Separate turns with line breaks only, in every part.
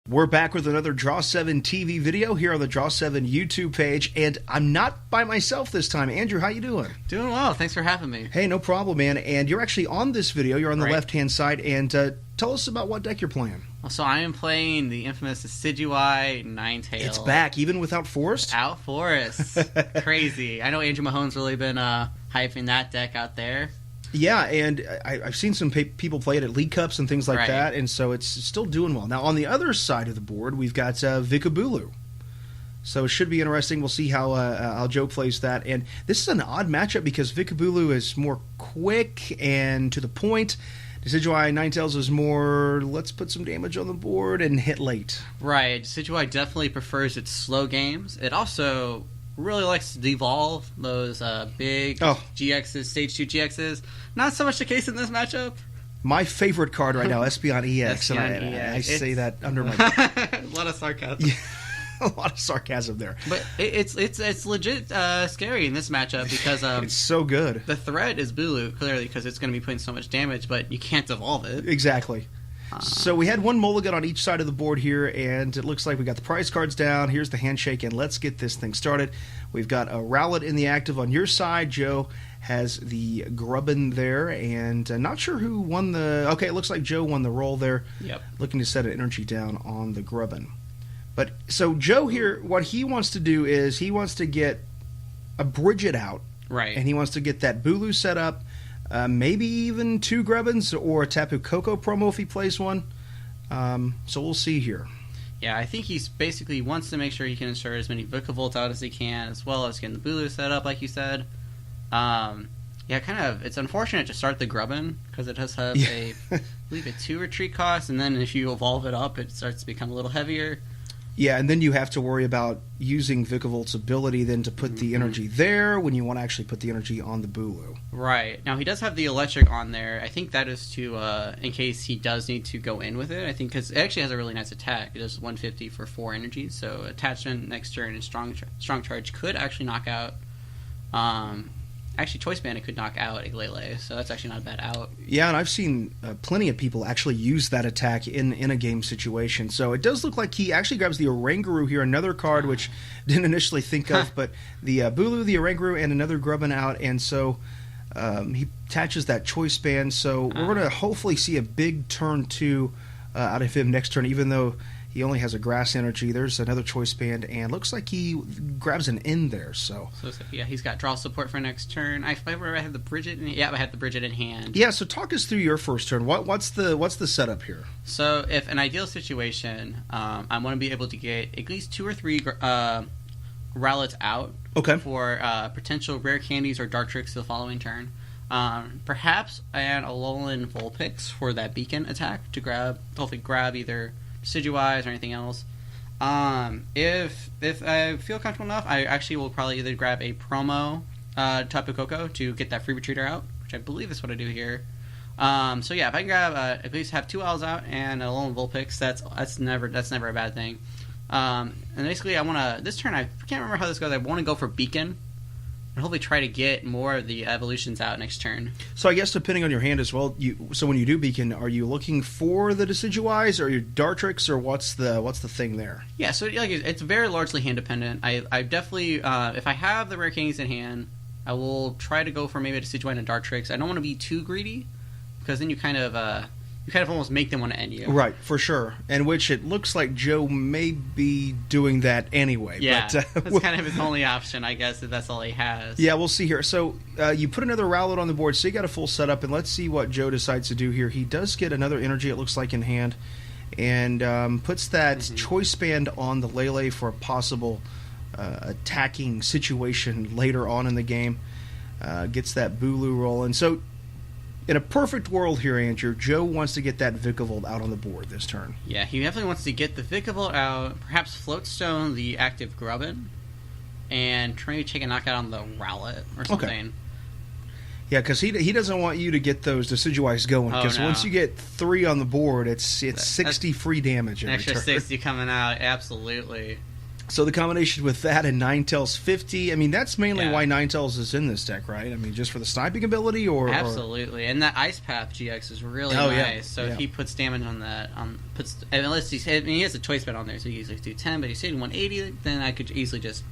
We're back with another Draw 7 TV video here on the Draw 7 YouTube page, and I'm not by myself this time. Andrew, how you doing?
Doing well. Thanks for having me.
Hey, no problem, man. And you're actually on this video. You're on the left-hand side, and tell us about what deck you're playing.
So I am playing the infamous Decidueye Ninetail.
It's back, even without Forest?
Without Forest. Crazy. I know Andrew Mahone's really been hyping that deck out there.
Yeah, and I've seen some people play it at League Cups and things like that, and so it's still doing well. Now, on the other side of the board, we've got VIKAVOLT. So it should be interesting. We'll see how Joe plays that. And this is an odd matchup because VIKAVOLT is more quick and to the point. Decidueye Ninetails is more, let's put some damage on the board and hit late.
Right. Decidueye definitely prefers its slow games. It also really likes to devolve those big GXs, Stage 2 GXs. Not so much the case in this matchup.
My favorite card right now, Espeon-EX. I say that under my breath.
A lot of sarcasm.
Yeah, a lot of sarcasm there.
But it's legit scary in this matchup because
it's so good.
The threat is BULU, clearly, because it's going to be putting so much damage, but you can't devolve it.
Exactly. So we had one mulligan on each side of the board here, and it looks like we got the prize cards down. Here's the handshake, and let's get this thing started. We've got a Rowlet in the active on your side. Joe has the Grubbin there, and not sure who won the... Okay, it looks like Joe won the roll there.
Yep.
Looking to set an energy down on the Grubbin. But so Joe here, what he wants to do is he wants to get a Bridget out.
Right.
And he wants to get that BULU set up. Maybe even two Grubbins or a Tapu Koko promo if he plays one. So we'll see here.
Yeah, I think he's basically wants to make sure he can insert as many VIKAVOLT out as he can, as well as getting the BULU set up, like you said. Yeah, kind of. It's unfortunate to start the Grubbin because it does have I believe a 2 retreat cost, and then if you evolve it up, it starts to become a little heavier.
Yeah, and then you have to worry about using VIKAVOLT's ability then to put the energy there when you want to actually put the energy on the BULU.
Right. Now, he does have the electric on there. I think that is to, in case he does need to go in with it. I think because it actually has a really nice attack. It does 150 for 4 energies. So attachment next turn and strong charge could actually knock out... Actually, Choice Bandit could knock out Iglele, so that's actually not a bad out.
Yeah, and I've seen plenty of people actually use that attack in a game situation. So it does look like he actually grabs the Oranguru here, another card which didn't initially think of, but the BULU, the Oranguru, and another Grubbin out, and so he attaches that Choice Band. So we're going to hopefully see a big turn 2 out of him next turn, even though he only has a grass energy. There's another Choice Band, and looks like he grabs an in there. So
yeah, he's got draw support for next turn. I had the Bridget. I had the Bridget in hand.
Yeah. So talk us through your first turn. What's the setup here?
So if an ideal situation, I want to be able to get at least 2 or 3 Rowlets out.
Okay.
For potential rare candies or dark tricks the following turn. Perhaps add a Alolan Vulpix for that beacon attack to hopefully grab either Decidueyes or anything else. If I feel comfortable enough, I actually will probably either grab a promo Tapu Koko to get that free retreater out, which I believe is what I do here. So yeah, if I can grab at least have 2 owls out and a Alolan Vulpix, that's never a bad thing. And basically, I want to this turn. I can't remember how this goes. I want to go for beacon. And hopefully try to get more of the evolutions out next turn.
So I guess depending on your hand as well, so when you do beacon, are you looking for the Decidueyes or your Dartrix, or what's the thing there?
Yeah, so like it's very largely hand dependent. I definitely if I have the rare candies in hand, I will try to go for maybe a Decidueye and a Dartrix. I don't want to be too greedy because then you kind of almost make them want to end you.
Right, for sure. And which it looks like Joe may be doing that anyway.
Yeah, but, that's kind of his only option, I guess, if that's all he has.
Yeah, we'll see here. So you put another Rowlet on the board, so you got a full setup, and let's see what Joe decides to do here. He does get another energy, it looks like, in hand, and puts that Choice Band on the Lele for a possible attacking situation later on in the game. Gets that BULU rolling. So in a perfect world here, Andrew, Joe wants to get that VIKAVOLT out on the board this turn.
Yeah, he definitely wants to get the VIKAVOLT out, perhaps Floatstone the active Grubbin, and try to take a knockout on the Rowlet or something.
Okay. Yeah, because he doesn't want you to get those Decidueyes going, because once you get 3 on the board, it's 60 free damage every
extra
turn.
60 coming out, absolutely.
So the combination with that and Ninetales 50, I mean, that's mainly
Yeah.
why Ninetales is in this deck, right? I mean, just for the sniping ability, or
Absolutely, and that Ice Path GX is really
Oh,
nice.
yeah.
So
Yeah.
if he puts damage on that, unless he has a choice bet on there, so he usually do 10, but he's hitting 180, then I could easily just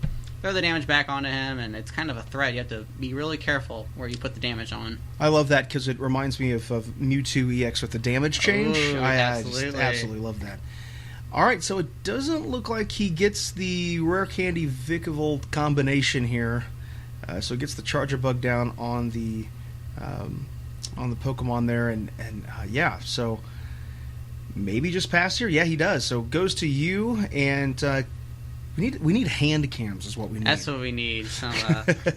throw the damage back onto him, and it's kind of a threat. You have to be really careful where you put the damage on.
I love that because it reminds me of Mewtwo EX with the damage change.
Ooh,
I just
absolutely.
absolutely love that. All right, so it doesn't look like he gets the Rare Candy VIKAVOLT combination here. So it gets the Charger Bug down on the Pokemon there, and yeah, so maybe just pass here. Yeah, he does. So it goes to you, and we need hand cams is what we need.
That's what we need. Some,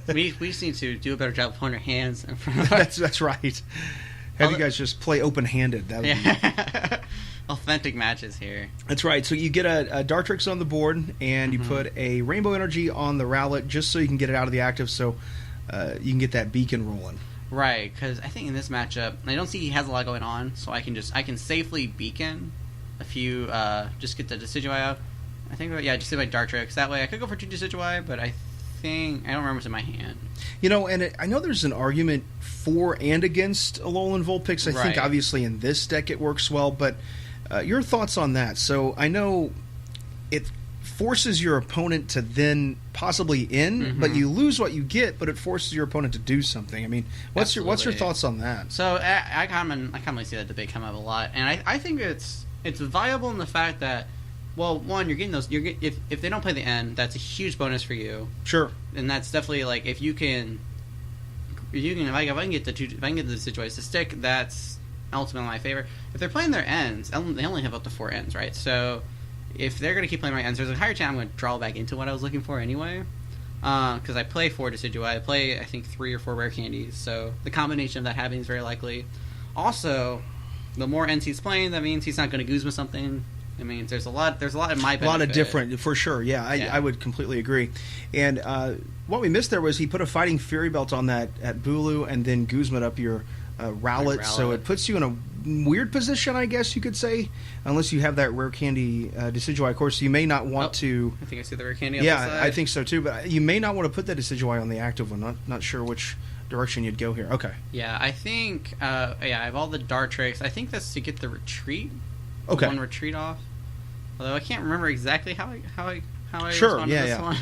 we just need to do a better job pulling our hands in front of
that's right. Have you guys just play open-handed? That would be
authentic matches here.
That's right. So you get a Dartrix on the board, and you put a Rainbow Energy on the Rowlet just so you can get it out of the active, so you can get that beacon rolling.
Right, because I think in this matchup, I don't see he has a lot going on, so I can safely beacon a few, just get the Decidueye out. I think, just do my Dartrix. That way I could go for 2 Decidueye, but I don't remember what's in my hand.
You know, and I know there's an argument for and against Alolan Vulpix. I think obviously in this deck it works well, but your thoughts on that? So I know it forces your opponent to then possibly but you lose what you get, but it forces your opponent to do something. I mean, what's your thoughts on that?
So I commonly see that debate come up a lot, and I think it's viable in the fact that, well, one, you're getting those. If they don't play the end, that's a huge bonus for you.
Sure,
and that's definitely like if I can get the Decidueye to stick, that's ultimately my favorite. If they're playing their ends, they only have up to 4 ends, right? So if they're going to keep playing my ends, there's a higher chance I'm going to draw back into what I was looking for anyway. Because I play 4 Decidueye, I play I think 3 or 4 rare candies, so the combination of that happening is very likely. Also, the more ends he's playing, that means he's not going to Guzma something. I mean, there's a lot in my benefit. A lot of
different, for sure. Yeah, I would completely agree. And what we missed there was he put a Fighting Fury Belt on that at Bulu, and then Guzma'd up your Rowlet. So it puts you in a weird position, I guess you could say, unless you have that rare candy Decidueye. Of course, you may not want to.
I think I see the rare candy.
Yeah,
on the side.
I think so too. But you may not want to put that Decidueye on the active one. Not sure which direction you'd go here. Okay.
Yeah, I think. I have all the Dartrix. I think that's to get the retreat.
Okay.
One retreat off. Although I can't remember exactly how I
sure,
responded to this one.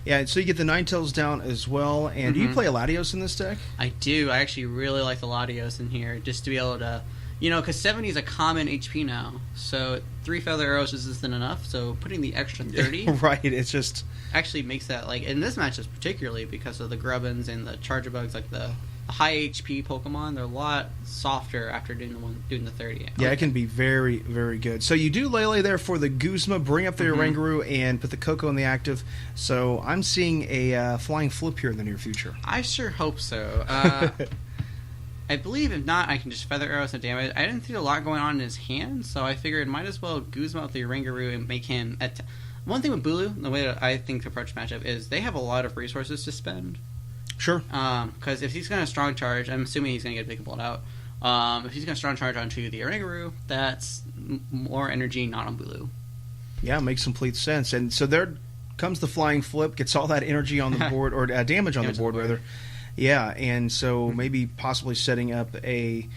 Yeah, so you get the Ninetales down as well. And do you play a Latios in this deck?
I do. I actually really like the Latios in here, just to be able to, because 70 is a common HP now. So 3 Feather Arrows isn't enough. So putting the extra 30,
right? It's just
actually makes that in this match, just particularly because of the Grubbins and the Charger Bugs, like the high HP Pokemon, they're a lot softer after doing the 30.
Yeah, it can be very, very good. So you do Lele there for the Guzma, bring up the Oranguru, and put the Coco in the active. So I'm seeing a flying flip here in the near future.
I sure hope so. I believe if not, I can just Feather Arrows and damage. I didn't see a lot going on in his hand, so I figured might as well Guzma with the Oranguru and make him... One thing with Bulu, the way that I think to approach matchup is they have a lot of resources to spend.
Sure.
Because if he's going to strong charge, I'm assuming he's going to get Big Bolt out. If he's going to strong charge onto the Oranguru, that's more energy not on Bulu.
Yeah, makes complete sense. And so there comes the flying flip, gets all that energy on the board, or damage on the board, rather. Yeah, and so maybe possibly setting up an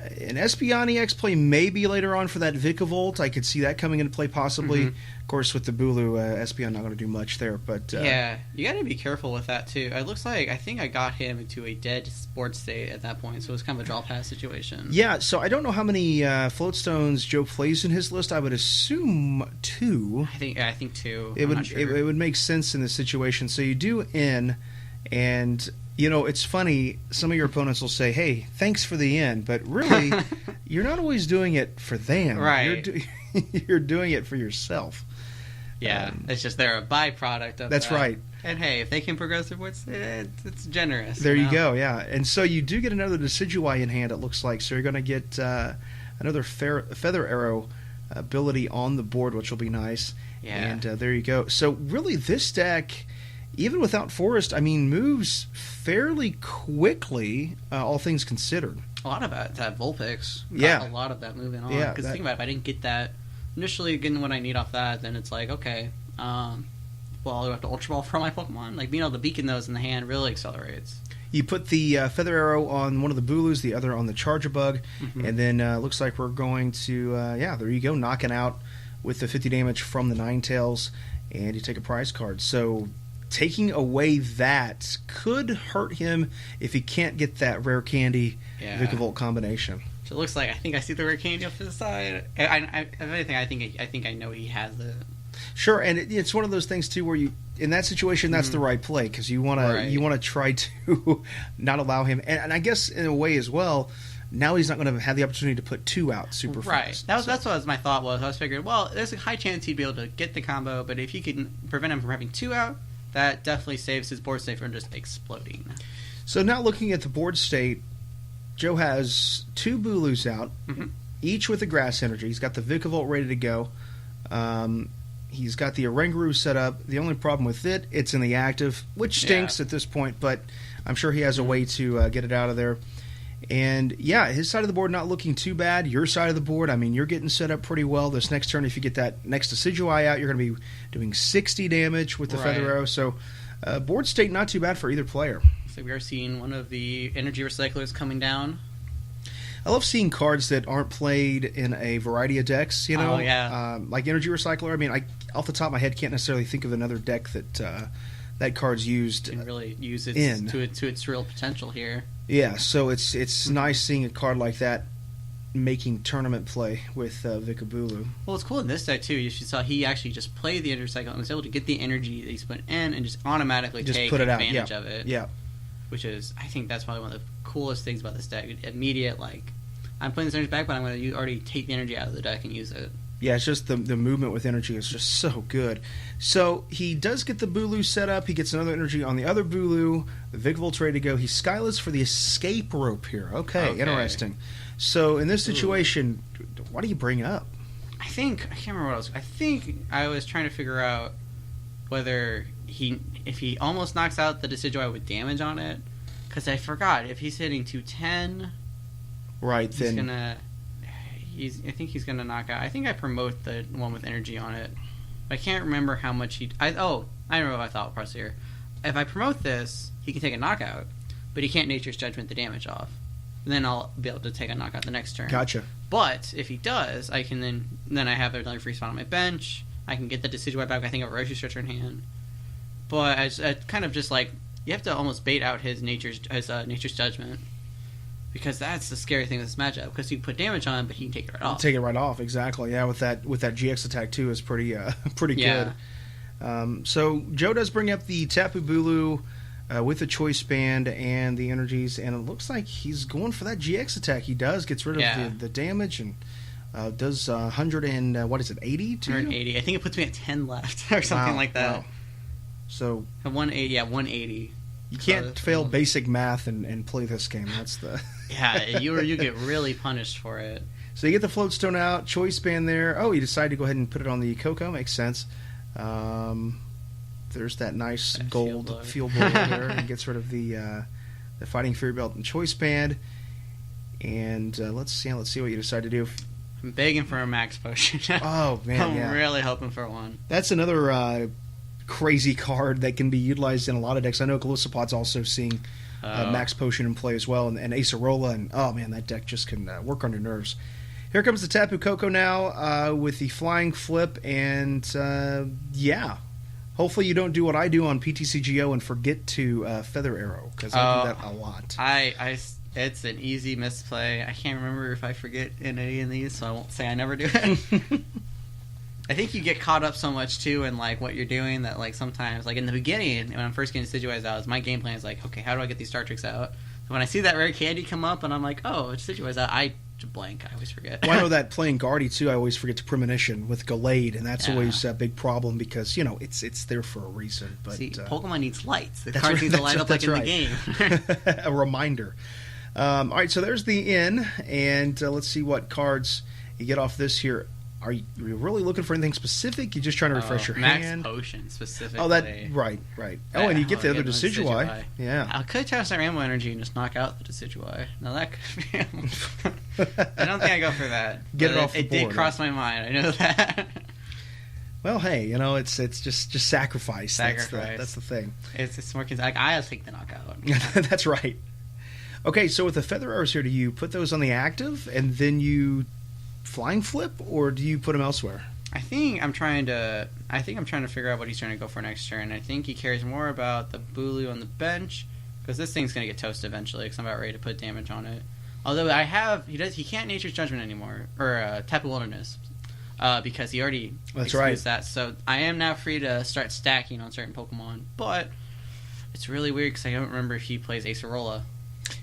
Espeon EX play maybe later on for that VIKAVOLT. I could see that coming into play possibly. Of course, with the Bulu, Espeon not going to do much there. But
yeah, you got to be careful with that too. It looks like I think I got him into a dead sports state at that point, so it was kind of a draw pass situation.
Yeah, so I don't know how many Floatstones Joe plays in his list. I would assume 2.
I think 2.
It would make sense in this situation. So you do in, and it's funny, some of your opponents will say, hey, thanks for the end, but really, you're not always doing it for them.
Right.
You're doing it for yourself.
Yeah, it's just they're a byproduct of that.
That's right.
And hey, if they can progress their points, it's generous.
There you go, yeah. And so you do get another Decidueye in hand, it looks like. So you're going to get another Feather Arrow ability on the board, which will be nice.
Yeah.
And there you go. So really, this deck... Even without Forest, I mean, moves fairly quickly, all things considered.
A lot of that Vulpix.
Yeah.
A lot of that moving on.
Yeah.
Because think about it, if I didn't get that, initially getting what I need off that, then it's like, okay, Well, I have to Ultra Ball for my Pokemon. Like, being able to beacon those in the hand really accelerates.
You put the Feather Arrow on one of the Bulus, the other on the Charge-a-Bug, and then looks like we're going to, there you go, knocking out with the 50 damage from the Ninetales, and you take a prize card. So taking away that could hurt him if he can't get that Rare Candy VIKAVOLT combination.
So it looks like, I think I see the Rare Candy off to the side. If anything, I think I know he has it.
Sure, and it's one of those things too where you, in that situation, that's the right play because you want to try to not allow him, and I guess in a way as well. Now he's not going to have the opportunity to put 2 out super fast.
Right. That's what my thought was. I was figuring, well, there's a high chance he'd be able to get the combo, but if you can prevent him from having 2 out, that definitely saves his board state from just exploding. So
now looking at the board state, Joe has 2 Bulus out, each with a Grass Energy. He's got the VIKAVOLT ready to go. He's got the Oranguru set up. The only problem with it, it's in the active, which stinks at this point, but I'm sure he has a way to get it out of there. And, his side of the board not looking too bad. Your side of the board, I mean, you're getting set up pretty well. This next turn, if you get that next Decidueye out, you're going to be doing 60 damage with the Feather Arrow. So, board state not too bad for either player.
So we are seeing one of the energy recyclers coming down.
I love seeing cards that aren't played in a variety of decks, you know?
Oh, yeah.
Like Energy Recycler. I mean, I off the top of my head can't necessarily think of another deck that card's used
can really use it to its real potential here.
Yeah, so it's nice seeing a card like that making tournament play with VIKABULU.
Well, it's cool in this deck too. You saw he actually just played the Energy Recycle and was able to get the energy that he's put in and just automatically take advantage of it.
Yeah.
Which is, I think that's probably one of the coolest things about this deck. Immediate, I'm putting this energy back, but I'm going to already take the energy out of the deck and use it.
Yeah, it's just the movement with energy is just so good. So he does get the Bulu set up. He gets another energy on the other Bulu. The VIKAVOLT's ready to go. He skylets for the escape rope here. Okay, interesting. So in this situation, what do you bring up?
I can't remember what else. I think I was trying to figure out whether if he almost knocks out the Decidueye with damage on it, because I forgot if he's hitting 210. Right, then I think he's gonna knock out. I think I promote the one with energy on it. But I can't remember how much I remember what I thought was here. If I promote this, he can take a knockout, but he can't Nature's Judgment the damage off. And then I'll be able to take a knockout the next turn.
Gotcha.
But if he does, I can then I have another free spot on my bench. I can get the Decidueye back. I think a Roshi Stretcher in hand. But I kind of just you have to almost bait out his Nature's Judgment. Because that's the scary thing with this matchup. Because you can put damage on, but he can take it right off.
Take it right off, exactly. Yeah, with that GX attack too is pretty good. So Joe does bring up the Tapu Bulu with the Choice Band and the energies, and it looks like he's going for that GX attack. He gets rid of the damage and does 100 and 80 to
180. I think it puts me at 10 left or something like that.
Wow. So
180. Yeah, 180.
You can't fail basic math and play this game. That's the
you get really punished for it.
So you get the Floatstone out, Choice Band there. Oh, you decide to go ahead and put it on the Coco. Makes sense. There's that nice gold field ball there, and gets rid of the Fighting Fury Belt and Choice Band. And let's see what you decide to do.
I'm begging for a max potion.
Oh man,
I'm really hoping for one.
That's another crazy card that can be utilized in a lot of decks. I know Galissapod's also seeing Max Potion in play as well, and Acerola, and oh man, that deck just can work on your nerves. Here comes the Tapu Koko now with the Flying Flip, and hopefully you don't do what I do on PTCGO and forget to Feather Arrow, because I do that a lot.
It's an easy misplay. I can't remember if I forget any of these, so I won't say I never do it. I think you get caught up so much too in what you're doing that sometimes in the beginning when I'm first getting Decidueyes out, my game plan is okay, how do I get these Star Tricks out? So when I see that Rare Candy come up and I'm oh, it's Decidueyes out, I blank. I always forget.
Well, I know that playing Guardy too, I always forget to Premonition with Gallade, and that's always a big problem because it's there for a reason. But
see, Pokemon needs lights. The cards need to light up in the game.
A reminder. All right, so there's the inn, and let's see what cards you get off this here. Are you really looking for anything specific? You're just trying to refresh your hand?
Max Potion, specifically.
Oh, right. Oh, and you get the other Decidueye. Yeah.
I could test that Rambo Energy and just knock out the Decidueye. Now, that could be... I don't think I go for that.
Get it off the board.
It did cross my mind. I know that.
Well, hey, you know, it's just sacrifice.
Sacrifice.
That's the thing.
It's more like I take the knockout.
That's right. Okay, so with the feather arrows here, do you put those on the active and then you flying flip, or do you put them elsewhere?
I think I'm trying to figure out what he's trying to go for next turn. I think he cares more about the Bulu on the bench, because this thing's gonna get toasted eventually. Because I'm about ready to put damage on it. Although he can't Nature's Judgment anymore, or TAPU Wilderness, because he already excused that. So I am now free to start stacking on certain Pokemon. But it's really weird because I don't remember if he plays Acerola.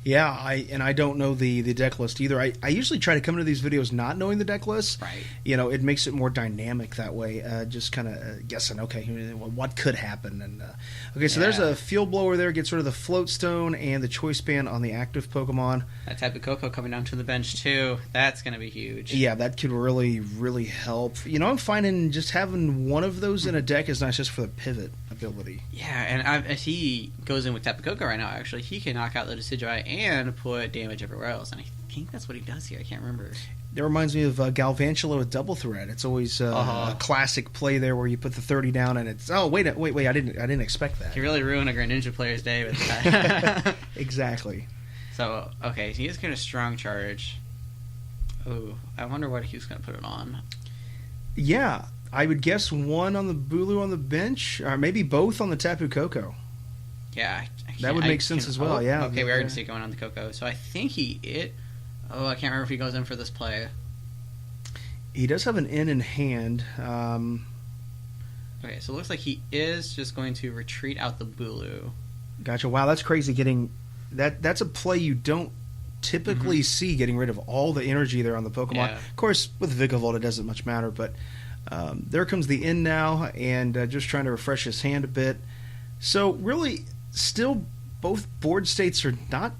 Yeah, I don't know the deck list either. I usually try to come into these videos not knowing the deck list.
Right.
You know, it makes it more dynamic that way. Just kind of guessing, okay, what could happen? And okay, so there's a Field Blower there. Gets rid of the Float Stone and the Choice Band on the active Pokemon.
That Tapu Koko coming down to the bench too. That's going to be huge.
Yeah, that could really, really help. You know, I'm finding just having one of those in a deck is nice just for the pivot ability.
Yeah, and as he goes in with Tapu Koko right now, actually, he can knock out the Decidueye and put damage everywhere else. And I think that's what he does here. I can't remember.
That reminds me of Galvantula with Double Threat. It's always a classic play there where you put the 30 down and it's wait, I didn't expect that.
He really ruined a Greninja player's day with that.
Exactly.
So okay, he is going to strong charge. Oh, I wonder what he's going to put it on.
Yeah, I would guess one on the Bulu on the bench, or maybe both on the Tapu Koko.
Yeah,
that would make sense as well. Yeah.
Okay, we already see it going on the Koko. So I think I can't remember if he goes in for this play.
He does have an in hand.
Okay, so it looks like he is just going to retreat out the Bulu.
Gotcha. Wow, that's crazy. Getting that's a play you don't typically see, getting rid of all the energy there on the Pokemon.
Yeah.
Of course, with VIKAVOLT, it doesn't much matter, but there comes the in now, and just trying to refresh his hand a bit. So really, still, both board states are not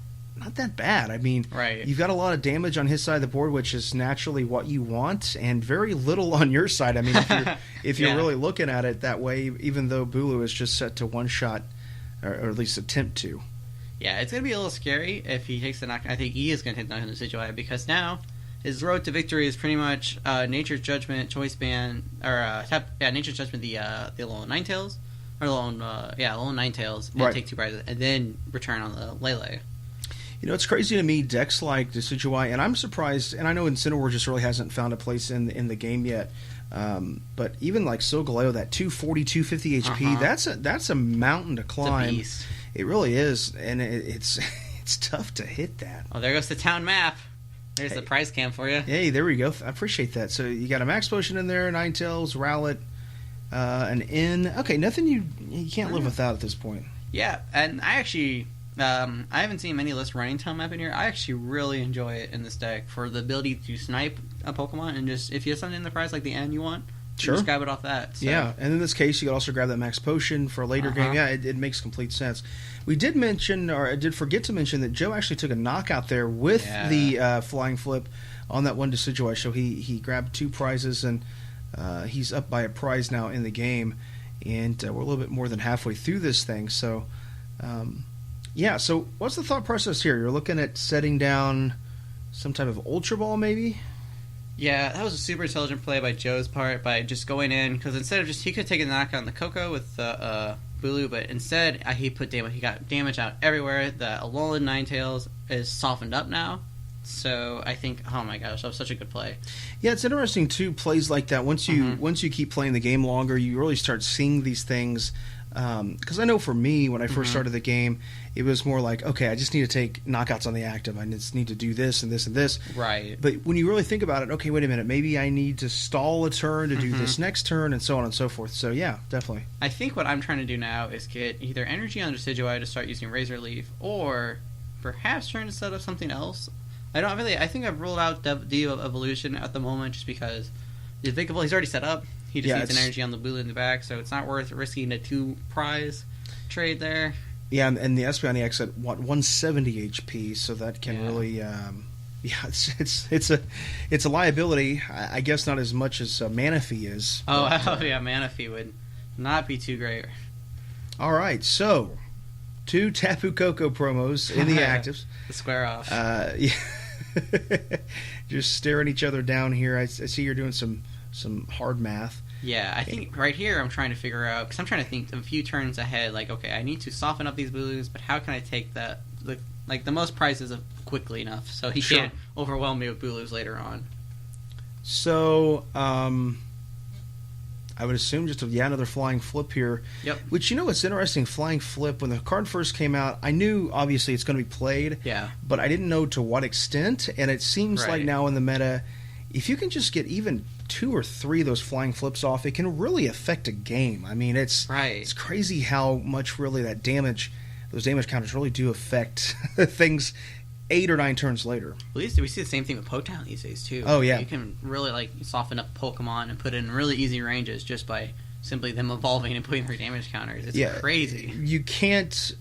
that bad. I mean, you've got a lot of damage on his side of the board, which is naturally what you want, and very little on your side. I mean, if you're really looking at it that way, even though Bulu is just set to one shot, or at least attempt to.
Yeah, it's going to be a little scary if he takes the knock. I think he is going to hit the knock on the Decidueye, because now his road to victory is pretty much Nature's Judgment, Choice Band, or Nature's Judgment, the Alolan Ninetales, or Alolan Ninetales, and take 2 prizes, and then return on the Lele.
You know, it's crazy to me, decks like Decidueye, and I'm surprised, and I know Incineroar just really hasn't found a place in the game yet, but even like Solgaleo, that 240, 250 HP, that's a mountain to climb.
It's a beast.
It really is, and it's tough to hit that.
Oh, there goes the town map. There's the prize cam for you.
Hey, there we go. I appreciate that. So you got a Max Potion in there, Ninetales, Rowlet, an N. Okay, nothing you can't live without at this point.
Yeah, and I actually... I haven't seen many lists running town map in here. I actually really enjoy it in this deck for the ability to snipe a Pokemon, and just if you have something in the prize like the N you want, just grab it off that. So.
Yeah, and in this case, you could also grab that Max Potion for a later game. Yeah, it makes complete sense. We did mention, or I did forget to mention, that Joe actually took a knockout there with the Flying Flip on that one Decidueye. So he grabbed 2 prizes, and he's up by a prize now in the game. And we're a little bit more than halfway through this thing. So, yeah, so what's the thought process here? You're looking at setting down some type of Ultra Ball, maybe?
Yeah, that was a super intelligent play by Joe's part, by just going in, because instead of he could have taken the knockout on the Koko with the Bulu, but instead he put damage. He got damage out everywhere. The Alolan Ninetales is softened up now, so I think, oh my gosh, that was such a good play. Yeah,
it's interesting too. Plays like that, once you keep playing the game longer, you really start seeing these things. Because I know for me, when I first started the game, it was more like, okay, I just need to take knockouts on the active. I just need to do this and this and this.
Right.
But when you really think about it, okay, wait a minute, maybe I need to stall a turn to do this next turn, and so on and so forth. So yeah, definitely.
I think what I'm trying to do now is get either energy on Decidueye to start using Razor Leaf, or perhaps trying to set up something else. I think I've ruled out De-Evolution at the moment, just because the VIKAVOLT, he's already set up. He just needs an energy on the Bulu in the back, so it's not worth risking a 2 prize trade there.
Yeah, and the Espeon-EX at 170 HP, so that can really, it's a liability. I guess not as much as Manaphy is.
Manaphy would not be too great.
All right, so 2 Tapu Koko promos in the actives.
The square off.
Just staring each other down here. I see you're doing some hard math.
Yeah, I think right here I'm trying to figure out, because I'm trying to think a few turns ahead, like, okay, I need to soften up these BULUs, but how can I take the most prizes quickly enough so he can't overwhelm me with BULUs later on?
So, I would assume just another flying flip here.
Yep.
Which, what's interesting, flying flip, when the card first came out, I knew, obviously, it's going to be played.
Yeah.
But I didn't know to what extent, and it seems like now in the meta, if you can just get even 2 or 3 of those flying flips off, it can really affect a game. I mean, it's crazy how much really those damage counters really do affect things 8 or 9 turns later.
At least we see the same thing with Poketown these days too.
Oh yeah,
you can really soften up Pokemon and put it in really easy ranges just by simply them evolving and putting their damage counters. It's crazy.
You can't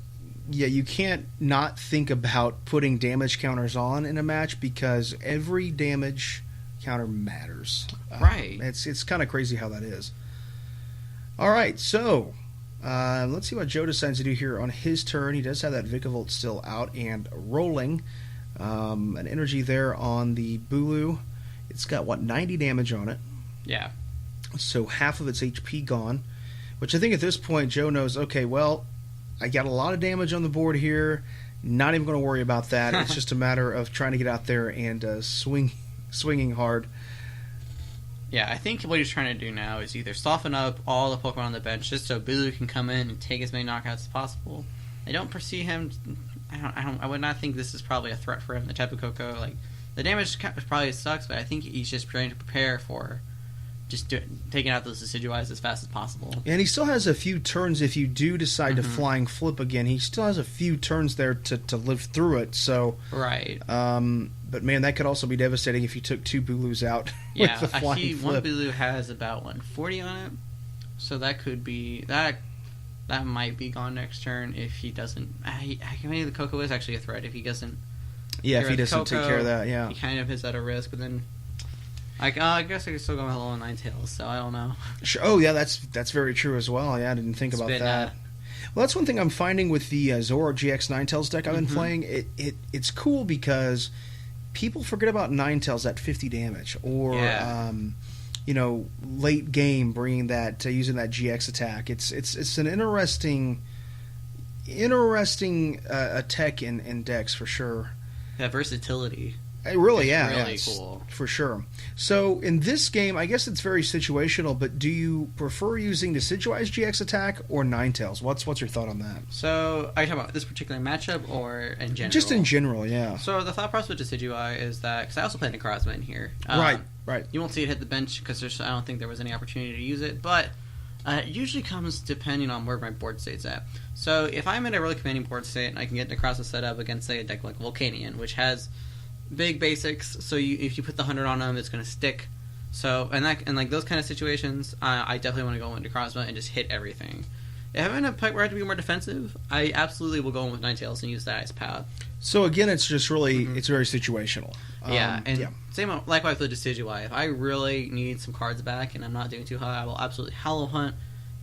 not think about putting damage counters on in a match because every damage counter matters.
Right.
It's kind of crazy how that is. All right, so let's see what Joe decides to do here on his turn. He does have that VIKAVOLT still out and rolling. An energy there on the BULU. It's got, 90 damage on it.
Yeah.
So half of its HP gone, which I think at this point Joe knows, okay, well, I got a lot of damage on the board here. Not even going to worry about that. It's just a matter of trying to get out there and swinging hard.
Yeah, I think what he's trying to do now is either soften up all the Pokemon on the bench just so BULU can come in and take as many knockouts as possible. I don't foresee him. I would not think this is probably a threat for him. The Tapu Koko, the damage probably sucks, but I think he's just trying to prepare for just taking out those Decidueyes as fast as possible.
And he still has a few turns if you do decide to flying flip again. He still has a few turns there to live through it. So
right.
But man, that could also be devastating if you took 2 BULUs out with the flying flip.
One BULU has about 140 on it, so that could be that might be gone next turn if he doesn't. Maybe the Koko is actually a threat if he doesn't.
Yeah, if he doesn't take care of that, yeah,
he kind of is at a risk. But then, I guess I could still go with Hello and Ninetales, so I don't know.
Sure. Oh yeah, that's very true as well. Yeah, I didn't think about that. Well, that's one thing I'm finding with the Zoro-GX Ninetales deck I've been playing. It's cool because people forget about Ninetales at 50 damage, or late game bringing that using that GX attack. It's an interesting tech in decks for sure.
That versatility.
Really,
really cool
for sure. So in this game, I guess it's very situational. But do you prefer using Decidueye-GX attack or Ninetales? What's your thought on that?
So are you talking about this particular matchup or in general?
Just in general, yeah.
So the thought process with Decidueye is that, because I also play Necrozma in here.
Right.
You won't see it hit the bench because I don't think there was any opportunity to use it, but it usually comes depending on where my board state's at. So if I'm in a really commanding board state and I can get Necrozma set up against, say, a deck like Volcanion, which has big basics, so if you put the 100 on them, it's going to stick. So and those kind of situations, I definitely want to go into Necrozma and just hit everything. If I'm in a point where I have to be more defensive, I absolutely will go in with Ninetales and use that as path.
So again, it's just really it's very situational.
Same likewise with Decidueye. If I really need some cards back and I'm not doing too high, I will absolutely Hollow Hunt.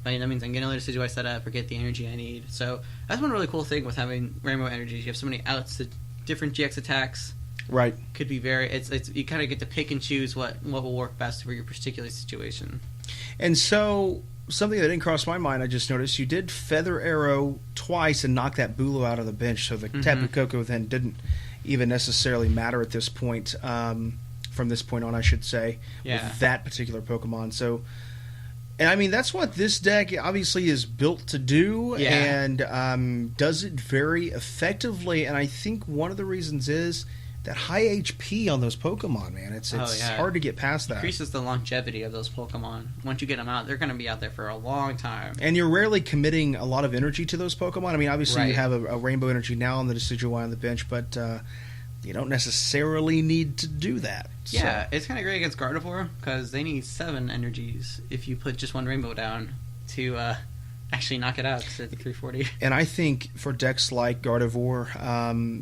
That means I'm getting a Decidueye set up or get the energy I need. So that's one really cool thing with having Rainbow Energies. You have so many outs to different GX attacks.
Right.
Could be it's you kind of get to pick and choose what will work best for your particular situation.
And so something that didn't cross my mind, I just noticed you did Feather Arrow twice and knock that BULU out of the bench, so the Tapu Koko then didn't even necessarily matter at this point, from this point on, I should say, with that particular Pokemon. So, and I mean, that's what this deck obviously is built to do, and does it very effectively, and I think one of the reasons is that high HP on those Pokemon, man. It's hard to get past that.
Increases the longevity of those Pokemon. Once you get them out, they're going to be out there for a long time.
And you're rarely committing a lot of energy to those Pokemon. I mean, obviously you have a Rainbow Energy now on the Decidueye on the bench, but you don't necessarily need to do that.
Yeah, it's kind of great against Gardevoir, because they need 7 energies if you put just one Rainbow down to actually knock it out, because it's 340.
And I think for decks like Gardevoir,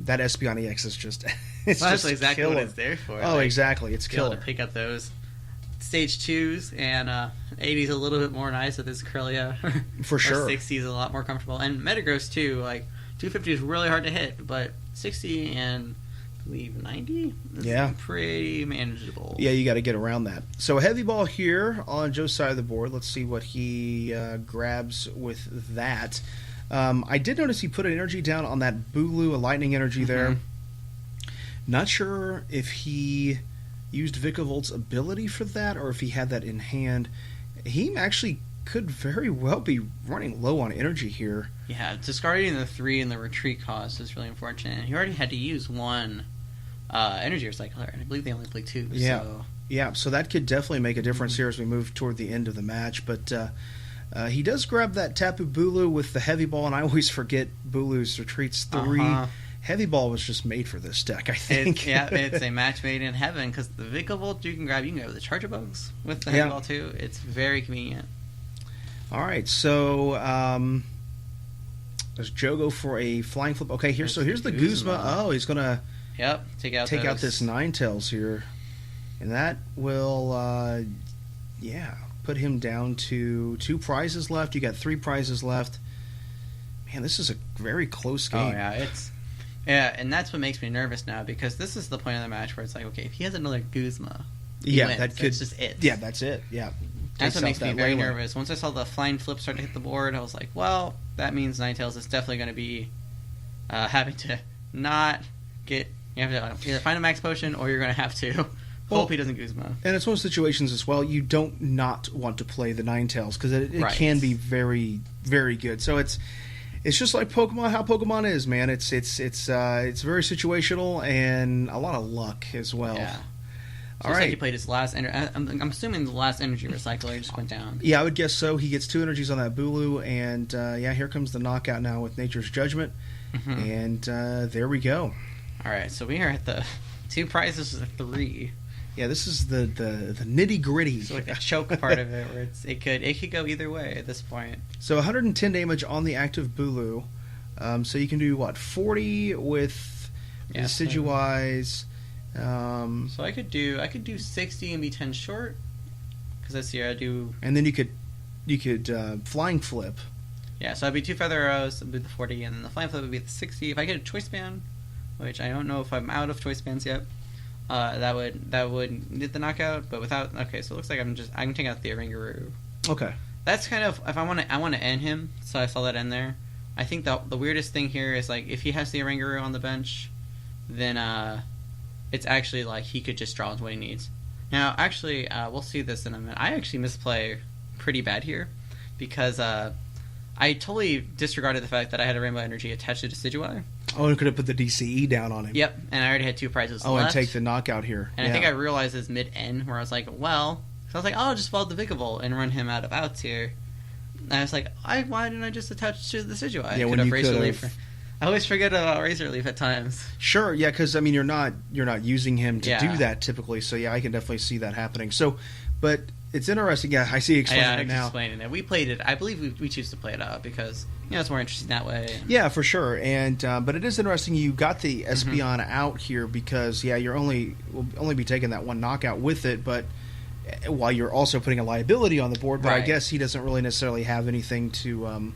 that Espeon EX is just... It's
that's
just
exactly
killer.
what it's there for.
Oh, exactly. It's killer.
To pick up those stage 2s, and 80's a little bit more nice with this Corellia.
For sure.
60's a lot more comfortable. And Metagross, too. 250 is really hard to hit, but 60 and believe 90. This
Yeah.
is pretty manageable.
Yeah, you got to get around that. So a heavy ball here on Joe's side of the board. Let's see what he grabs with that. I did notice he put an energy down on that BULU, a lightning energy there. Not sure if he used VIKAVOLT's ability for that or if he had that in hand. He actually could very well be running low on energy here.
Yeah, discarding the 3 in the retreat cost is really unfortunate. He already had to use 1 energy recycler, and I believe they only play 2.
Yeah.
So.
Yeah, so that could definitely make a difference here as we move toward the end of the match. But he does grab that TAPU BULU with the heavy ball, and I always forget BULU's retreats 3. Heavy ball was just made for this deck, I think.
It's a match made in heaven because the VIKAVOLT you can grab the Charger Bugs with the heavy ball too. It's very convenient.
All right, so does Joe go for a flying flip? Okay, here's the Guzma. Oh, he's gonna
take out
this Ninetales here, and that will put him down to 2 prizes left. You got 3 prizes left. Man, this is a very close game.
Oh yeah, and that's what makes me nervous now because this is the point of the match where it's like, okay, if he has another Guzma, he wins. That's just it.
Yeah, that's it. Yeah.
That's what makes me very nervous. Once I saw the flying flip start to hit the board, I was like, well, that means Ninetales is definitely going to be having to not get... You have to either find a max potion or you're going to have to hope he doesn't Guzma.
And it's one of those situations as well, you don't not want to play the Ninetales because it can be very, very good. So it's just like Pokemon, how Pokemon is, man. It's very situational and a lot of luck as well.
Yeah. So all right. Like he played his last... I'm assuming the last energy recycler just went down.
Yeah, I would guess so. He gets 2 energies on that BULU, and here comes the knockout now with Nature's Judgment. And there we go.
All right, so we are at the 2 prizes of 3.
Yeah, this is the nitty-gritty.
So like the choke part of it, where it could go either way at this point.
So 110 damage on the active BULU. So you can do, 40 with Decidueye.
So I could do 60 and be 10 short because this year I do.
And then you could flying flip.
Yeah, so I'd be 2 feather arrows, that'd be the 40, and then the flying flip would be the 60. If I get a choice band, which I don't know if I'm out of choice bands yet, that would get the knockout. But without, okay, so it looks like I can take out the Oranguru.
Okay,
that's kind of if I want to end him. So I saw that in there. I think the weirdest thing here is like if he has the Oranguru on the bench, then it's actually like he could just draw what he needs. Now, actually, we'll see this in a minute. I actually misplay pretty bad here because I totally disregarded the fact that I had a Rainbow Energy attached to Decidueye.
Oh, and could have put the DCE down on him.
Yep, and I already had 2 prizes left.
Oh, and take the knockout here.
And I think I realized this mid-end where I was like, well... So I was like, I'll just follow the VIKAVOLT and run him out of outs here. And I was like, why didn't I just attach to the Decidueye?
Yeah, when you could have...
I always forget about Razor Leaf at times.
Sure, yeah, because I mean you're not using him to do that typically, so yeah, I can definitely see that happening. So, but it's interesting. Yeah, I see you explaining it now.
Explaining it. We played it. I believe we choose to play it out because it's more interesting that way.
Yeah, for sure. And but it is interesting. You got the Espeon out here because you're will only be taking that 1 knockout with it, but while you're also putting a liability on the board. But I guess he doesn't really necessarily have anything to.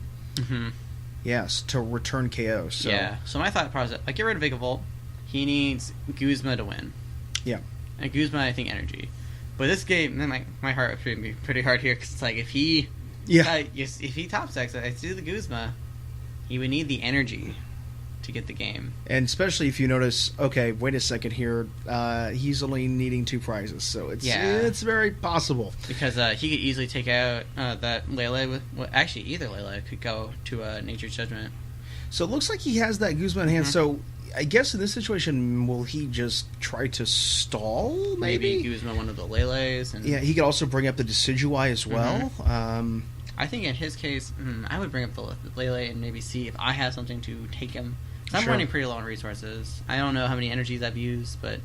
Yes, to return KO. So.
Yeah. So my thought process, get rid of VIKAVOLT. He needs Guzma to win.
Yeah.
And Guzma, I think, energy. But this game, my heart was pretty hard here because it's like if he top decks, I do the Guzma, he would need the energy to get the game.
And especially if you notice, okay, wait a second here, he's only needing 2 prizes, so it's very possible.
Because he could easily take out that Lele. Actually, either Lele could go to Nature's Judgment.
So it looks like he has that Guzma in hand, so I guess in this situation, will he just try to stall, maybe?
Maybe Guzma one of the Leles. And...
Yeah, he could also bring up the Decidueye as well.
I think in his case, I would bring up the Lele and maybe see if I have something to take him. I'm running pretty low on resources. I don't know how many energies I've used, but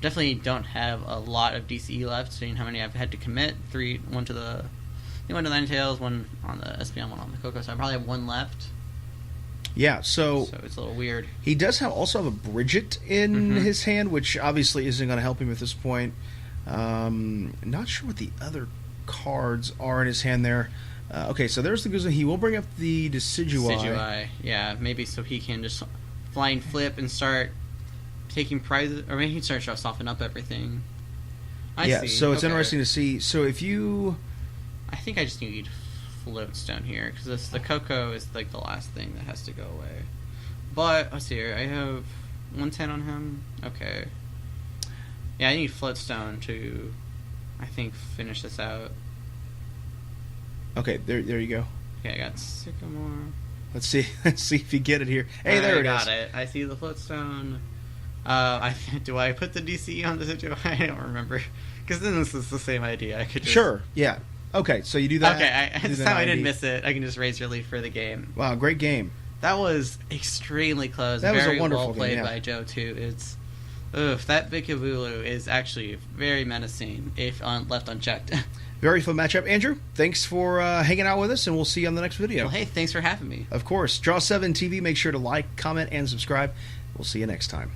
definitely don't have a lot of DCE left, seeing how many I've had to commit. 1 to the Ninetales, 1 on the Espeon, 1 on the Coco, so I probably have 1 left.
Yeah, so
it's a little weird.
He does also have a Bridget in his hand, which obviously isn't going to help him at this point. Not sure what the other cards are in his hand there. Okay, so there's the Guzma. He will bring up the Decidueye.
Yeah, maybe so he can just flying flip and start taking prizes, or maybe he starts to soften up everything. I see.
So it's
Okay.
interesting to see. So if you,
I think I just need floatstone here because the cocoa is like the last thing that has to go away. But let's see here. I have 110 on him. Okay. Yeah, I need floatstone to, I think, finish this out.
okay, there you go.
Okay, I got sycamore.
Let's see if you get it here. Hey, there it is.
I got it. I see the floatstone. Do I put the DC on the Decidueye? I don't remember. Because then this is the same idea. I could just...
Sure, yeah. Okay, so you do that.
Okay,
do
this
the
time I
90.
didn't miss it. I can just raise relief for the game.
Wow, great game.
That was extremely close.
That was a
very
wonderful
well played
game, yeah.
by Joe too. It's, that VIKAVOLT is actually very menacing if left unchecked.
Very fun matchup. Andrew, thanks for hanging out with us, and we'll see you on the next video.
Well, hey, thanks for having me.
Of course. Draw7 TV. Make sure to like, comment, and subscribe. We'll see you next time.